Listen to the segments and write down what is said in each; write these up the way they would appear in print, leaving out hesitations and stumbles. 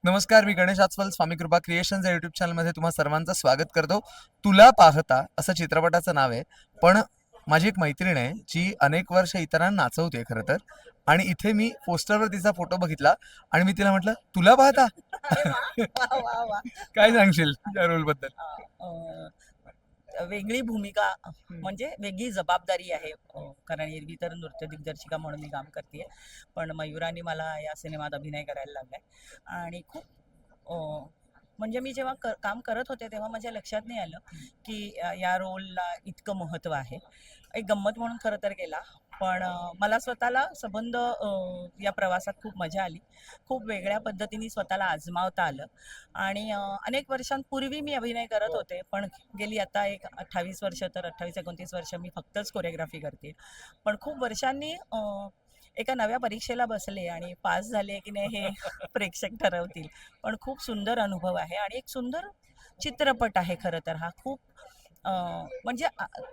नमस्कार, मी गणेश आचवल, स्वामी कृपा क्रिएशन्स या युट्यूब चॅनलमध्ये तुम्हा सर्वांचं स्वागत करतो. तुला पाहता असं चित्रपटाचं नाव आहे. पण माझी एक मैत्रीण आहे जी अनेक वर्ष इतरांना नाचवते खरं तर. आणि इथे मी पोस्टरवर तिचा फोटो बघितला आणि मी तिला म्हटलं, तुला पाहता? अरे वा वा वा वा. काय सांगशील या रोल बद्दल? वेगळी भूमिका म्हणजे वेगळी जबाबदारी आहे, कारण एरवी तर नृत्य दिग्दर्शिका म्हणून मी काम करते. पण मयुराने मला या सिनेमात अभिनय करायला लागलाय आणि खूप म्हणजे मी जेव्हा काम करत होते तेव्हा माझ्या लक्षात नाही आलं की या रोलला इतकं महत्त्व आहे. एक गंमत म्हणून खरं तर केला, पण मला स्वतःला संबंध या प्रवासात खूप मजा आली. खूप वेगळ्या पद्धतीने स्वतःला आजमावता आलं आणि अनेक वर्षांपूर्वी मी अभिनय करत होते, पण गेली आता एक 28 वर्ष, तर 28-29 वर्ष मी फक्तच कोरिओग्राफी करते. पण खूप वर्षांनी एका नव्या परीक्षेला बसले आणि पास झाले की नाही हे प्रेक्षक ठरवतील. पण खूप सुंदर अनुभव आहे आणि एक सुंदर चित्रपट आहे खरं तर हा. खूप म्हणजे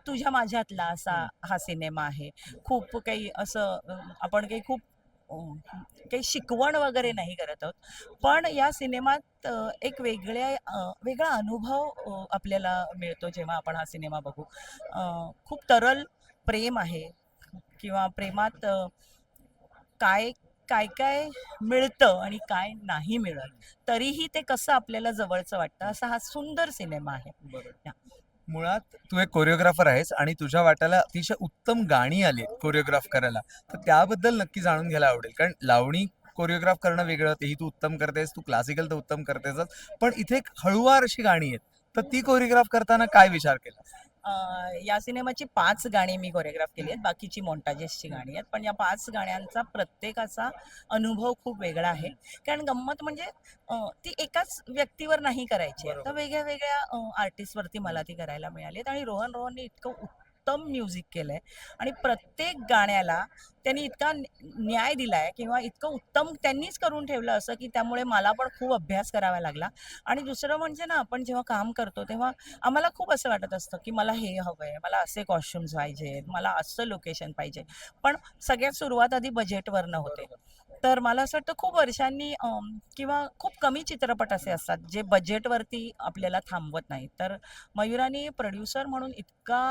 तुझ्या माझ्यातला असा हा सिनेमा आहे. खूप काही असं आपण काही खूप काही शिकवण वगैरे नाही करत आहोत. पण या सिनेमात एक वेगळा अनुभव आपल्याला मिळतो जेव्हा आपण हा सिनेमा बघू. खूप तरल प्रेम आहे किंवा प्रेमात काय काय काय मिळतं आणि काय नाही मिळत, तरीही ते कसं आपल्याला जवळचं वाटतं, असा हा सुंदर सिनेमा आहे. बरोबर. मुळात तू एक कोरिओग्राफर आहेस आणि तुझ्या वाट्याला अतिशय उत्तम गाणी आली कोरिओग्राफ करायला. तर त्याबद्दल नक्की जाणून घ्यायला आवडेल. कारण लावणी कोरिओग्राफ करणं वेगळं, तेही तू उत्तम करतेस, तू क्लासिकल तर उत्तम करतेसच. पण इथे एक हळुवार अशी गाणी आहेत. तर ती कोरिओग्राफ करताना काय विचार केला? या सिनेमाची 5 गाणी मी कोरिओग्राफ केली आहेत. बाकीची मोंटाजेसची गाणी आहेत. पण या 5 गाण्यांचा प्रत्येकाचा अनुभव खूप वेगळा आहे. कारण गंमत म्हणजे ती एकाच व्यक्तीवर नाही करायची आहे. तर वेगळ्या-वेगळ्या आर्टिस्टवरती मला ती करायला मिळाली आहेत आणि रोहनने इतकं उत्तम म्युझिक केलंय आणि प्रत्येक गाण्याला त्यांनी इतका न्याय दिलाय किंवा इतकं उत्तम त्यांनीच करून ठेवलं असं, की त्यामुळे मला पण खूप अभ्यास करावा लागला. आणि दुसरं म्हणजे ना, आपण जेव्हा काम करतो तेव्हा आम्हाला खूप असं वाटत असतं, की मला हे हवंय, मला असे कॉस्ट्युम्स पाहिजेत, मला असं लोकेशन पाहिजे. पण सगळ्यात सुरुवात आधी बजेटवरनं होते. तर मला असं वाटतं खूप वर्षांनी किंवा खूप कमी चित्रपट असे असतात, जे बजेटवरती आपल्याला थांबवत नाहीत. तर मयुराने प्रोड्युसर म्हणून इतका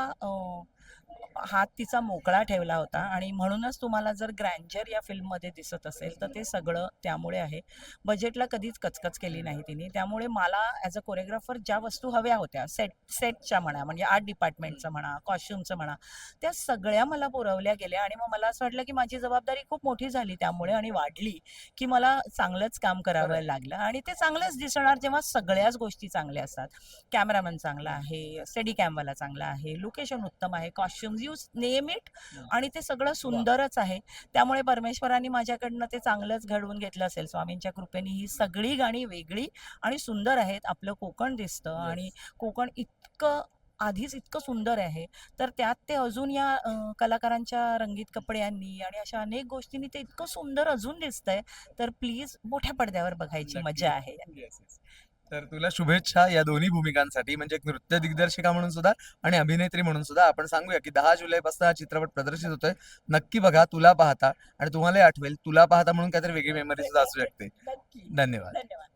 हात तिचा मोकळा ठेवला होता आणि म्हणूनच तुम्हाला जर ग्रँजर या फिल्ममध्ये दिसत असेल, तर ते सगळं त्यामुळे आहे. बजेटला कधीच कचकच केली नाही तिने. त्यामुळे मला ॲज अ कोरिओग्राफर ज्या वस्तू हव्या होत्या, सेटच्या म्हणा, म्हणजे आर्ट डिपार्टमेंटचं म्हणा, कॉस्ट्युमचं म्हणा, त्या सगळ्या मला पुरवल्या गेल्या आणि मग मला असं वाटलं, की माझी जबाबदारी खूप मोठी झाली त्यामुळे आणि वाढली, की मला चांगलंच काम करावं लागलं आणि ते चांगलंच दिसणार जेव्हा सगळ्याच गोष्टी चांगल्या असतात. कॅमेरामन चांगला आहे, स्टेडी कॅमवाला चांगला आहे, लोकेशन उत्तम आहे, कॉस्ट्युम्स यू नेम इट, आणि ते सगळं सुंदरच आहे. त्यामुळे परमेश्वरांनी माझ्याकडनं ते चांगलंच घडवून घेतलं असेल. स्वामींच्या कृपेने ही सगळी गाणी वेगळी आणि सुंदर आहेत. आपलं कोकण दिसतं आणि कोकण इतकं आधीच इतकं सुंदर आहे, तर त्यात ते अजून या कलाकारांच्या रंगीत कपड्यांनी आणि अशा अनेक गोष्टींनी ते इतकं सुंदर अजून दिसतंय. तर प्लीज मोठ्या पडद्यावर बघायची मजा आहे. तर तुला शुभेच्छा या दोन्ही भूमिकांसाठी, म्हणजे एक नृत्य दिग्दर्शिका म्हणून सुद्धा आणि अभिनेत्री म्हणून सुद्धा. आपण सांगूया की 10 जुलैपासून हा चित्रपट प्रदर्शित होतोय. नक्की बघा तुला पाहता, आणि तुम्हालाही आठवेल तुला पाहता म्हणून काहीतरी वेगळी मेमरी सुद्धा असू शकते. नक्की. धन्यवाद. धन्यवाद.